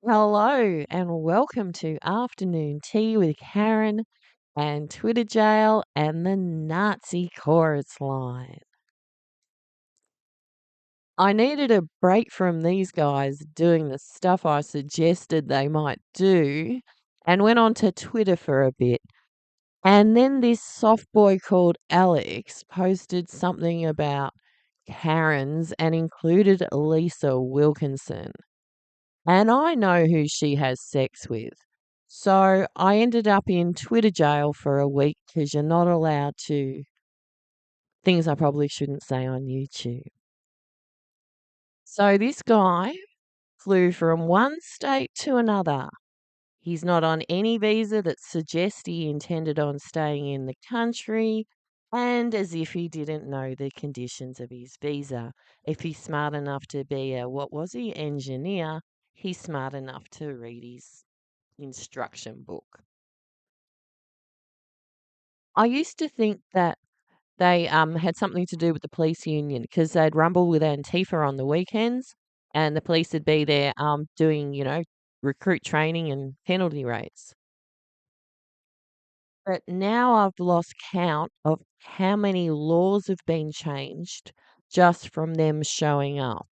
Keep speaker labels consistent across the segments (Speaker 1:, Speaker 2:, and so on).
Speaker 1: Hello and welcome to Afternoon Tea with Karen and Twitter Jail and the Nazi Chorus Line. I needed a break from these guys doing the stuff I suggested they might do and went on to Twitter for a bit. And then this soft boy called Alex posted something about Karens and included Lisa Wilkinson. And I know who she has sex with. So I ended up in Twitter jail for a week because you're not allowed to things I probably shouldn't say on YouTube. So this guy flew from one state to another. He's not on any visa that suggests he intended on staying in the country, and as if he didn't know the conditions of his visa. If he's smart enough to be engineer, he's smart enough to read his instruction book. I used to think that they had something to do with the police union because they'd rumble with Antifa on the weekends, and the police would be there doing recruit training and penalty rates. But now I've lost count of how many laws have been changed just from them showing up.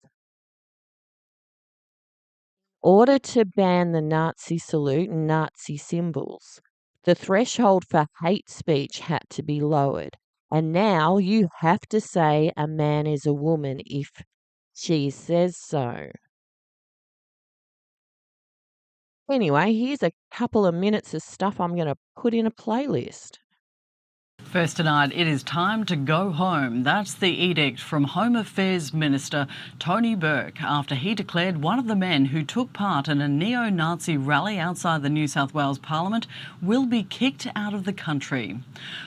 Speaker 1: Order to ban the Nazi salute and Nazi symbols, the threshold for hate speech had to be lowered. And now you have to say a man is a woman if she says so. Anyway, here's a couple of minutes of stuff I'm going to put in a playlist.
Speaker 2: First tonight, it is time to go home. That's the edict from Home Affairs Minister Tony Burke after he declared one of the men who took part in a neo-Nazi rally outside the New South Wales Parliament will be kicked out of the country.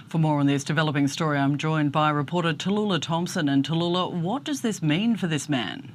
Speaker 2: For more on this developing story, I'm joined by reporter Tallulah Thompson. And Tallulah, what does this mean for this man?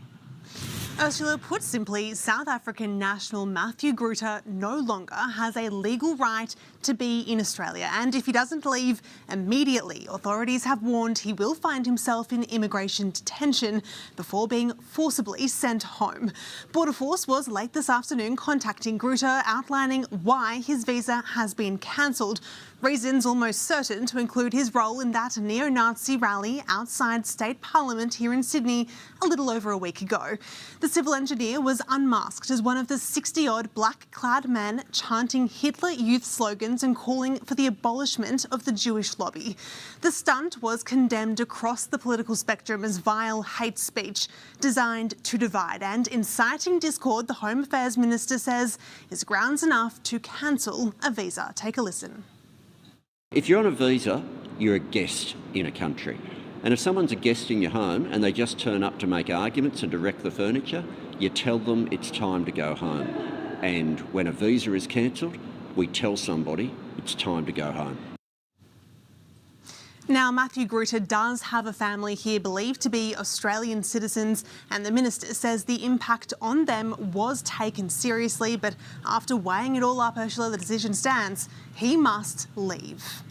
Speaker 3: Ursula, put simply, South African national Matthew Grutter no longer has a legal right to be in Australia. And if he doesn't leave immediately, authorities have warned he will find himself in immigration detention before being forcibly sent home. Border Force was late this afternoon contacting Grutter, outlining why his visa has been cancelled. Reasons almost certain to include his role in that neo-Nazi rally outside State Parliament here in Sydney a little over a week ago. The civil engineer was unmasked as one of the 60-odd black-clad men chanting Hitler Youth slogans and calling for the abolishment of the Jewish lobby. The stunt was condemned across the political spectrum as vile hate speech designed to divide, and inciting discord, the Home Affairs Minister says, is grounds enough to cancel a visa. Take a listen.
Speaker 4: If you're on a visa, you're a guest in a country. And if someone's a guest in your home and they just turn up to make arguments and direct the furniture, you tell them it's time to go home. And when a visa is cancelled, we tell somebody it's time to go home.
Speaker 3: Now, Matthew Grutter does have a family here believed to be Australian citizens, and the minister says the impact on them was taken seriously, but after weighing it all up, Ursula, the decision stands. He must leave.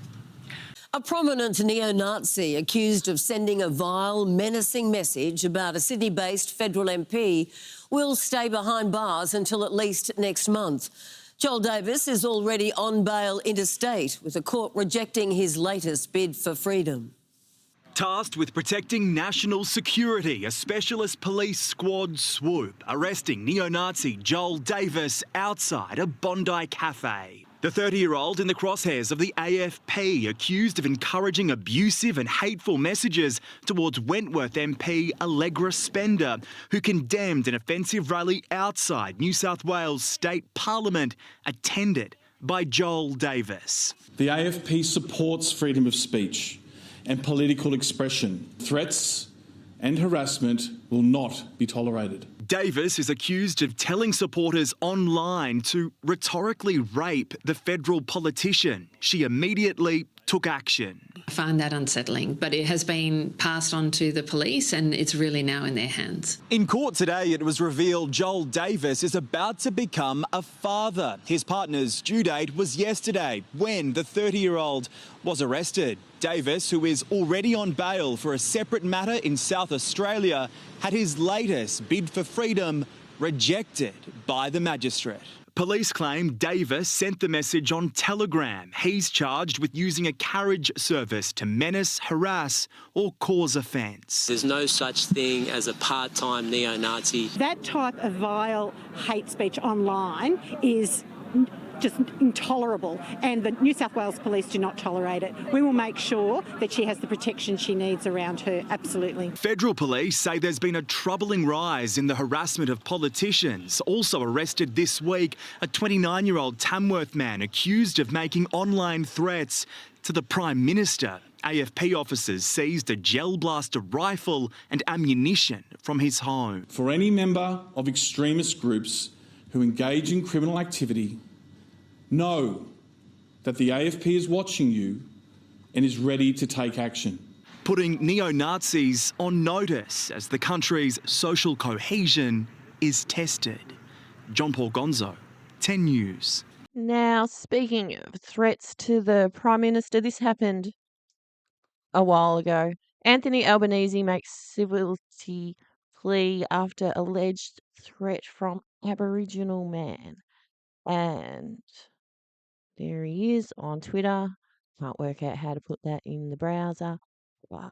Speaker 5: A prominent neo-Nazi accused of sending a vile, menacing message about a Sydney-based federal MP will stay behind bars until at least next month. Joel Davis is already on bail interstate, with the court rejecting his latest bid for freedom.
Speaker 6: Tasked with protecting national security, a specialist police squad swoop, arresting neo-Nazi Joel Davis outside a Bondi cafe. The 30-year-old in the crosshairs of the AFP, accused of encouraging abusive and hateful messages towards Wentworth MP Allegra Spender, who condemned an offensive rally outside New South Wales State Parliament, attended by Joel Davis.
Speaker 7: The AFP supports freedom of speech and political expression. Threats and harassment will not be tolerated.
Speaker 6: Davis is accused of telling supporters online to rhetorically rape the federal politician. She immediately took action.
Speaker 8: I find that unsettling, but it has been passed on to the police and it's really now in their hands.
Speaker 6: In court today, it was revealed Joel Davis is about to become a father. His partner's due date was yesterday when the 30-year-old was arrested. Davis, who is already on bail for a separate matter in South Australia, had his latest bid for freedom rejected by the magistrate. Police claim Davis sent the message on Telegram. He's charged with using a carriage service to menace, harass or cause offence.
Speaker 9: There's no such thing as a part-time neo-Nazi.
Speaker 10: That type of vile hate speech online is just intolerable, and the New South Wales Police do not tolerate it. We will make sure that she has the protection she needs around her, absolutely.
Speaker 6: Federal police say there's been a troubling rise in the harassment of politicians. Also arrested this week, a 29-year-old Tamworth man accused of making online threats to the Prime Minister. AFP officers seized a gel blaster rifle and ammunition from his home.
Speaker 7: For any member of extremist groups who engage in criminal activity, know that the AFP is watching you and is ready to take action.
Speaker 6: Putting neo-Nazis on notice as the country's social cohesion is tested. John Paul Gonzo, 10 News.
Speaker 1: Now, speaking of threats to the Prime Minister, this happened a while ago. Anthony Albanese makes civility plea after alleged threat from Aboriginal man. And there he is on Twitter. Can't work out how to put that in the browser. But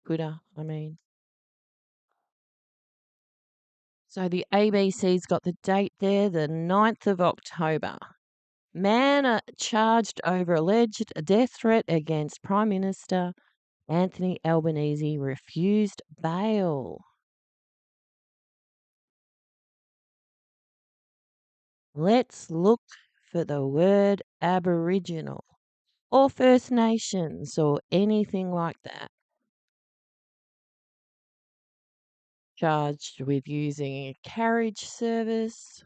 Speaker 1: Twitter, I mean. So the ABC's got the date there, the 9th of October. Man charged over alleged death threat against Prime Minister Anthony Albanese refused bail. Let's look for the word Aboriginal or First Nations or anything like that. Charged with using a carriage service.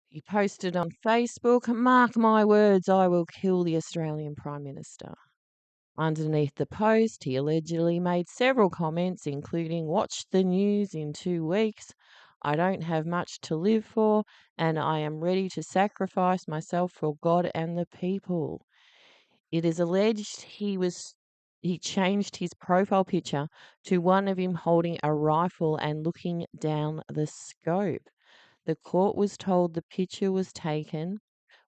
Speaker 1: He posted on Facebook, "Mark my words, I will kill the Australian Prime Minister." Underneath the post, he allegedly made several comments, including, "Watch the news in 2 weeks. I don't have much to live for, and I am ready to sacrifice myself for God and the people." It is alleged he changed his profile picture to one of him holding a rifle and looking down the scope. The court was told the picture was taken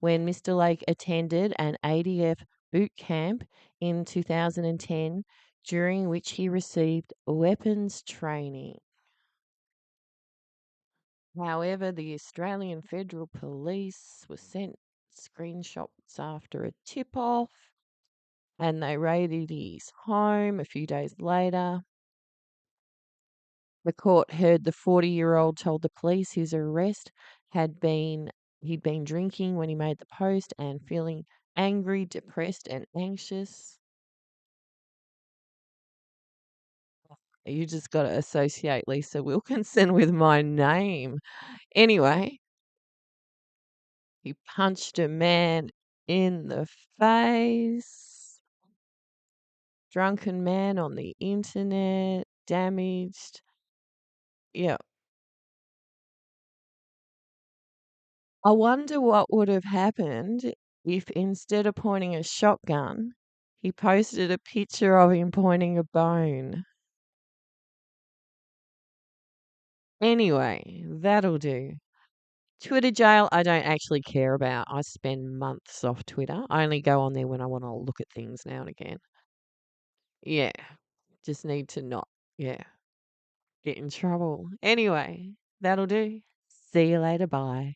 Speaker 1: when Mr. Lake attended an ADF boot camp in 2010, during which he received weapons training. However, the Australian Federal Police were sent screenshots after a tip-off, and they raided his home a few days later. The court heard the 40-year-old told the police his arrest he'd been drinking when he made the post and feeling angry, depressed, and anxious. You just got to associate Lisa Wilkinson with my name. Anyway, he punched a man in the face. Drunken man on the internet, damaged. Yeah. I wonder what would have happened if instead of pointing a shotgun, he posted a picture of him pointing a bone. Anyway, that'll do. Twitter jail, I don't actually care about. I spend months off Twitter. I only go on there when I want to look at things now and again. Yeah, just need to not, yeah, get in trouble. Anyway, that'll do. See you later. Bye.